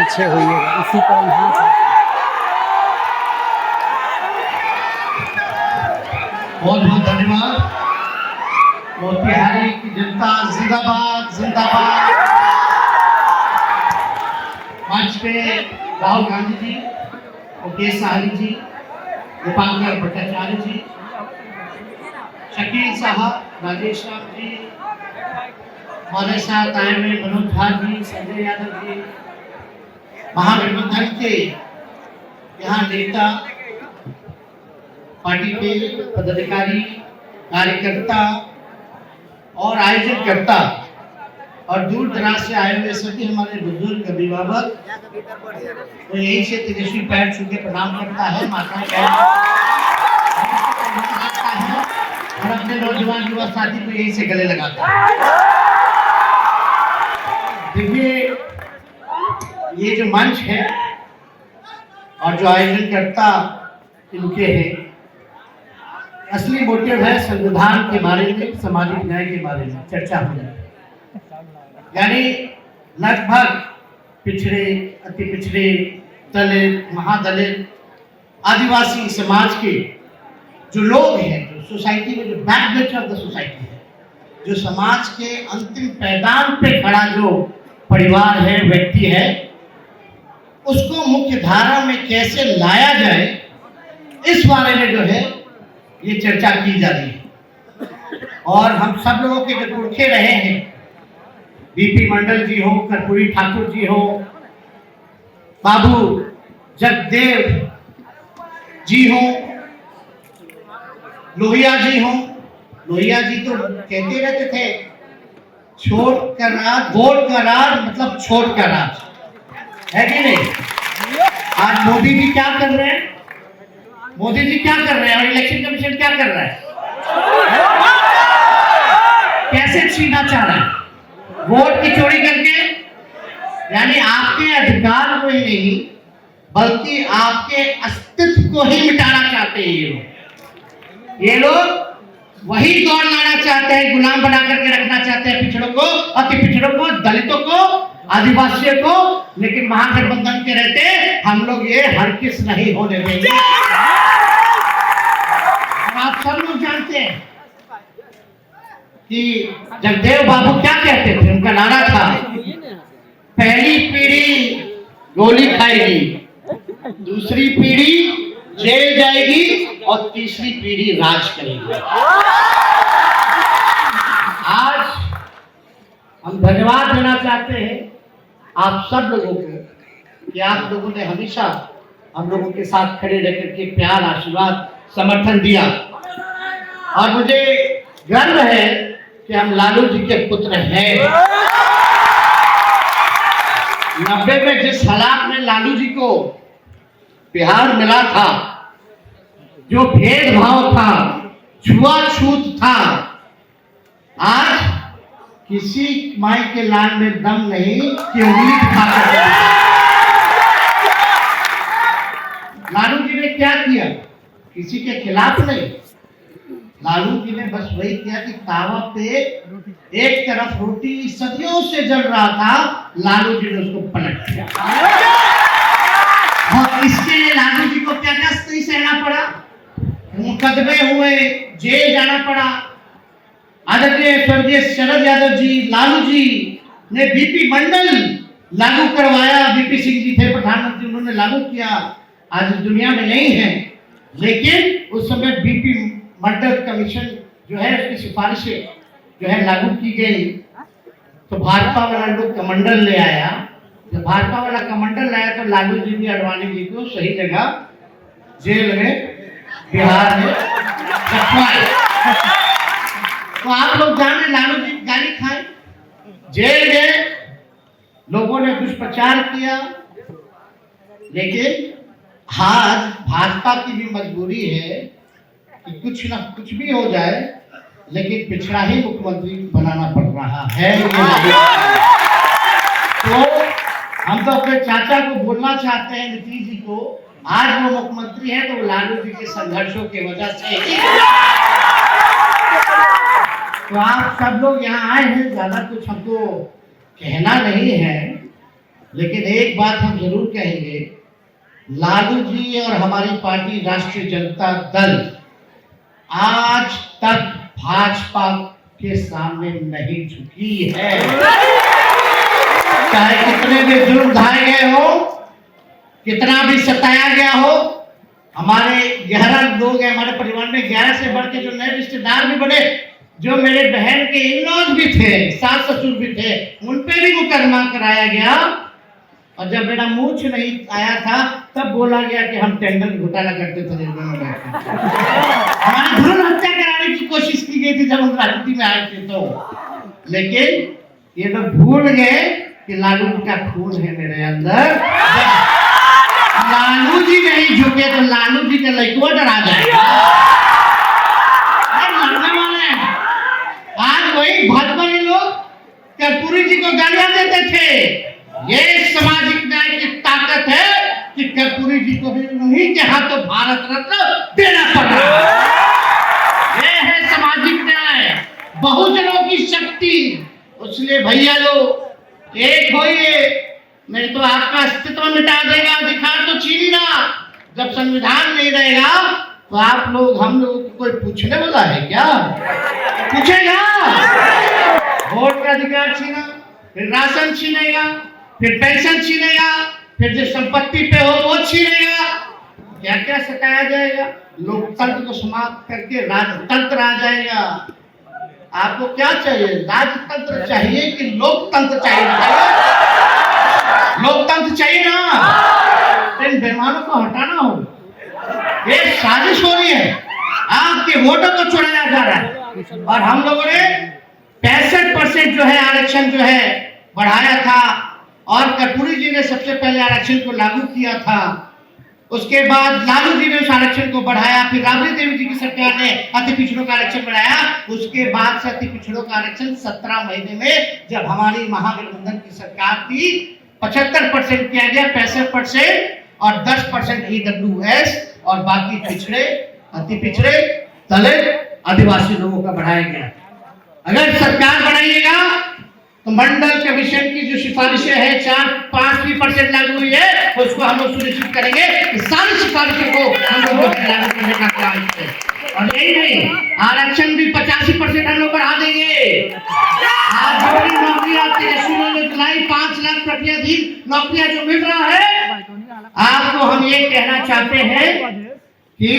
पीछे होइएगा, इसी पर यहाँ बहुत बहुत धन्यवाद। मोतिहारी की जनता जिंदाबाद जिंदाबाद। मंच पे राहुल गांधी जी, मुकेश सहनी जी, दीपांकर भट्टाचार्य जी, शकील साहब, राजेश राम जी, हमारे साथ आए हुए मनोज झा जी, संजय यादव जी, महागठबंधन के यहाँ नेता, पार्टी के पदाधिकारी, कार्यकर्ता और आयोजनकर्ता और दूर दराज से आए हुए सभी हमारे बुजुर्ग अभिभावक, तो यही से तेजस्वी पैर छू के प्रणाम करता है, माताएं है और अपने नौजवान युवा साथी को यही से गले लगाता है। देखिए, ये जो मंच है और जो आयोजनकर्ता इनके हैं, असली मोटिव है संविधान के बारे में, सामाजिक न्याय के बारे में चर्चा हो जाए। यानी लगभग पिछड़े, अति पिछड़े, दलित, महादलित, आदिवासी समाज के जो लोग हैं, जो सोसाइटी में जो बैकबेच ऑफ द सोसाइटी है, जो समाज के अंतिम पैदान पे खड़ा जो परिवार है, व्यक्ति है, उसको मुख्य धारा में कैसे लाया जाए, इस बारे में जो है ये चर्चा की जा रही है। और हम सब लोगों के जो पुरखे रहे हैं, बीपी मंडल जी हो, कर्पूरी ठाकुर जी हो, बाबू जगदेव जी हो, लोहिया जी हो। लोहिया जी तो कहते रहते थे, छोड़ का राज, वोट का राज मतलब छोड़ का राज, है कि नहीं? आज मोदी जी क्या कर रहे हैं? मोदी जी क्या कर रहे हैं और इलेक्शन कमीशन क्या कर रहा है? कैसे छीना चाह रहा है? वोट की चोरी करके। यानी आपके अधिकार को ही नहीं, बल्कि आपके अस्तित्व को ही मिटाना चाहते हैं ये लोग। ये लोग वही दौड़ लाना चाहते हैं, गुलाम बना करके रखना चाहते हैं पिछड़ों को, अति पिछड़ों को, दलितों को, आदिवासियों को। लेकिन महागठबंधन के रहते हम लोग ये हरगिज़ नहीं होने देंगे। आप सब लोग जानते हैं कि जगदेव बाबू क्या कहते थे, उनका नारा था, पहली पीढ़ी गोली खाएगी, दूसरी पीढ़ी जेल जाएगी और तीसरी पीढ़ी राज करेगी। आज हम धन्यवाद देना चाहते हैं आप सब लोगों को कि आप लोगों ने हमेशा हम लोगों के साथ खड़े रहकर के प्यार, आशीर्वाद, समर्थन दिया। और मुझे गर्व है कि हम लालू जी के पुत्र हैं। 90 में जिस हालात में लालू जी को बिहार मिला था, जो भेदभाव था, छुआछूत था, आज किसी माई के लाल में दम नहीं कि उंगली दिखाकर। लालू जी ने क्या किया? किसी के खिलाफ नहीं, लालू जी ने बस वही किया कि तावा पे एक तरफ रोटी सदियों से जल रहा था, लालू जी ने उसको पलट दिया। और इसके लिए लालू जी को क्या क्या सही सहना पड़ा, मुकदमे हुए, जेल जाना पड़ा। आदरणीय स्वर्गीय शरद यादव जी, लालू जी ने बीपी मंडल लागू करवाया। बीपी सिंह जी थे प्रधानमंत्री, उन्होंने लागू किया, आज इस दुनिया में नहीं है। लेकिन उस समय बीपी मंडल कमीशन जो है, उसकी सिफारिशें जो है लागू की गई, तो भाजपा वाला लोग कमंडल ले आया। जब भाजपा वाला कमंडल लाया तो लालू जी भी अडवाणी जी को सही जगह जेल में, बिहार में रखवाए। तो आप लोग जाने लालू जी गाली खाए, जेल गए, लोगों ने दुष्प्रचार किया। लेकिन आज भाजपा की भी मजबूरी है कि कुछ ना कुछ भी हो जाए, लेकिन पिछड़ा ही मुख्यमंत्री बनाना पड़ रहा है। तो हम तो अपने चाचा को बोलना चाहते हैं, नीतीश जी को, आज वो मुख्यमंत्री है तो लालू जी के संघर्षों की वजह से। तो आप सब लोग यहाँ आए हैं, ज्यादा कुछ हमको कहना नहीं है, लेकिन एक बात हम जरूर कहेंगे, लालू जी और हमारी पार्टी राष्ट्रीय जनता दल आज तक भाजपा के सामने नहीं झुकी है। चाहे कितने भी जुर्म ढाए गए हो, कितना भी सताया गया हो, हमारे 11 लोग हैं हमारे परिवार में, 11 से बढ़ के जो नए रिश्तेदार भी बने, जो मेरे बहन के इन-लॉज भी थे, सास ससुर भी थे, उन पे भी मुकदमा कराया गया। और जब मेरा मूछ नहीं आया था तब बोला गया कि हम टेंडर घोटाला करते थे, हमारी भ्रूण हत्या कराने की कोशिश की गई थी जब हम राजनीति में आए थे। तो लेकिन ये लोग भूल गए कि लालू का खून है मेरे अंदर। लालू जी नहीं झुके तो लालू जी का लड़का डरा जाएगा। लड़ने वाले आज वही भाजपा के लोग कर्पूरी जी को गालियां देते थे। ये सामाजिक न्याय की ताकत है कि कर्पूरी जी को भी उन्हीं के हाथों भारत रत्न देना पड़ रहा है। ये है सामाजिक न्याय, बहुजनों की शक्ति। इसलिए भैया लोग एक होइए, नहीं तो आपका अस्तित्व मिटा देगा अधिकार तो छीनी ना। जब संविधान नहीं रहेगा तो आप लोग हम लोग को कोई पूछने वाला है क्या? पूछेगा? वोट का अधिकार छीना, फिर राशन छीनेगा, फिर पेंशन छीनेगा, फिर जो संपत्ति पे हो वो छीनेगा। क्या क्या सताया जाएगा। लोकतंत्र को समाप्त करके राजतंत्र आ जाएगा। आपको क्या चाहिए? राजतंत्र चाहिए कि लोकतंत्र चाहिए? लोकतंत्र चाहिए ना। इन बेईमानों को हटाना होगा। ये साजिश हो रही है, आपके वोटों को चुराया जा रहा है। और हम लोगों ने 65% जो है आरक्षण जो है बढ़ाया था, और कर्पूरी जी ने सबसे पहले आरक्षण को लागू किया था। उसके बाद लालू जी ने उस आरक्षण को बढ़ाया, फिर राबड़ी देवी जी की सरकार ने अति पिछड़ों का आरक्षण बढ़ाया। उसके बाद से अति पिछड़ों का आरक्षण 17 महीने में जब हमारी महागठबंधन की सरकार थी 75% किया गया, 65% और 10% EWS और बाकी पिछड़े, अति पिछड़े, दलित, आदिवासी लोगों का बढ़ाया गया। अगर सरकार बढ़ाइएगा तो मंडल कमीशन की जो सिफारिशें हैं 4-5% लागू हुई है, उसको हम लोग सुनिश्चित करेंगे कि सारी सिफारिशों को हम लोग लागू करने का काम करें। और यही नहीं, आरक्षण भी 85% हम लोग बढ़ा देंगे। आज जो भी नौकरियां तेजस्वी ने दिलाई, 5 लाख प्रक्रियाधीन नौकरियां जो मिल रहा है, आपको हम ये कहना चाहते हैं कि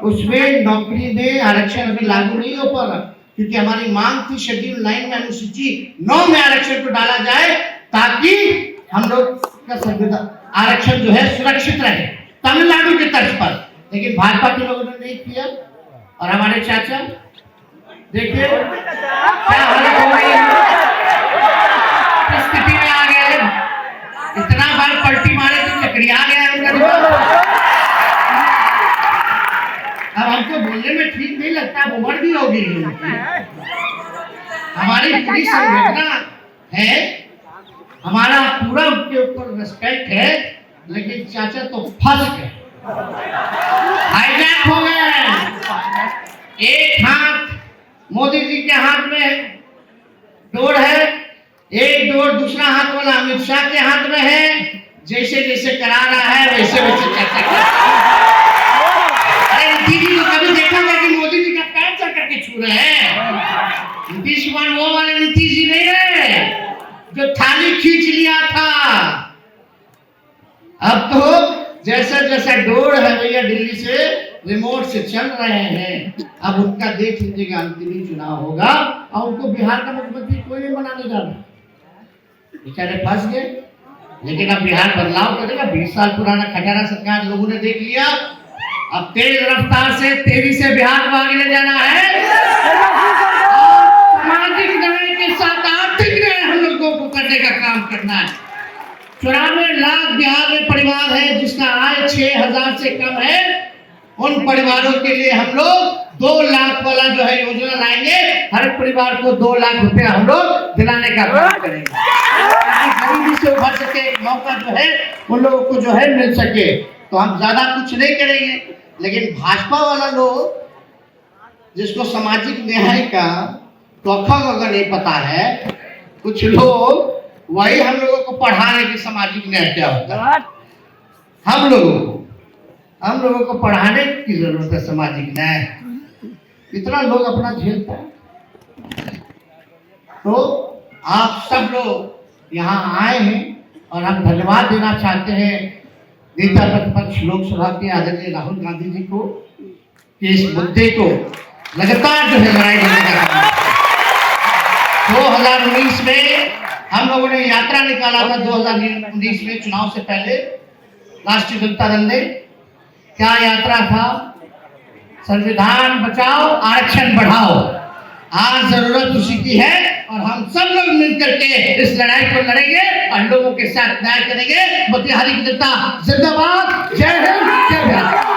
उसमें नौकरी में आरक्षण अभी लागू नहीं हो पा रहा, क्योंकि हमारी मांग थी शेड्यूल 9 में अनुसूची 9 में आरक्षण को डाला जाए ताकि हम लोग का संविधान आरक्षण जो है सुरक्षित रहे तमिलनाडु के तर्ज पर। लेकिन भाजपा के लोगों ने नहीं किया। और हमारे चाचा देखिए क्या हालत हो गई है, किस स्थिति में आ गए। इतना बार पलटी मारे तो चकरिया गया उनका। अब हमको बोलने में ठीक नहीं लगता, उम्र भी होगी। हमारी पूरी संवेदना है, हमारा पूरा उनके ऊपर रिस्पेक्ट है, लेकिन चाचा तो फंस गए, हाईजैक हो गए। एक हाथ मोदी जी के हाथ में डोर है, एक डोर दूसरा हाथ वाला अमित शाह के हाथ में है। जैसे जैसे करा रहा है वैसे वैसे चाचा नीतीश जी को कभी देखा था कि मोदी जी का पैर चढ़ करके छू रहे हैं? नीतीश कुमार वो वाले नीतीश जी नहीं रहे जो थाली खींच लिया था। अब तो जैसा जैसा डोर है भैया दिल्ली से रिमोट से चल रहे हैं। अब उनका देख लीजिएगा, अंतिम चुनाव होगा और उनको बिहार का मुख्यमंत्री कोई नहीं बनाने जा रहा। बेचारे फंस गए, लेकिन अब बिहार बदलाव करेगा। 20 साल पुराना खटारा सरकार लोगों ने देख लिया। अब तेज रफ्तार से तेजी से बिहार को आगे ले जाना है। सामाजिक न्याय के साथ आर्थिक न्याय हम लोगों को करने का काम करना है। 94 लाख बिहार में परिवार है जिसका आय 6,000 से कम है। उन परिवारों के लिए हम लोग 2 लाख वाला जो है योजना लाएंगे। हर परिवार को 2 लाख रुपया हम लोग दिलाने का काम करेंगे, गरीबी से उभर सके, मौका जो है उन लोगों को जो है मिल सके। तो हम ज्यादा कुछ नहीं करेंगे, लेकिन भाजपा वाला लोग जिसको सामाजिक न्याय का तोहफा अगर नहीं पता है, कुछ लोग वही हम लोगों को पढ़ाने की सामाजिक न्याय क्या होता है। हम लोगों को पढ़ाने की जरूरत है सामाजिक न्याय। कितना लोग अपना झेलता है। तो आप सब लोग यहाँ आए हैं और हम धन्यवाद देना चाहते हैं नेता प्रतिपक्ष लोकसभा के आदरणीय राहुल गांधी जी को कि इस मुद्दे को लगातार जो है लड़ाई लड़ने का काम 2019 में हम लोगों ने यात्रा निकाला था। 2019 में चुनाव से पहले राष्ट्रीय जनता दल ने क्या यात्रा था, संविधान बचाओ आरक्षण बढ़ाओ। आज जरूरत उसी की है और हम सब लोग मिलकर के इस लड़ाई को लड़ेंगे और लोगों के साथ न्याय करेंगे। मोतिहारी की जनता जिंदाबाद। जय हिंद, जय भारत।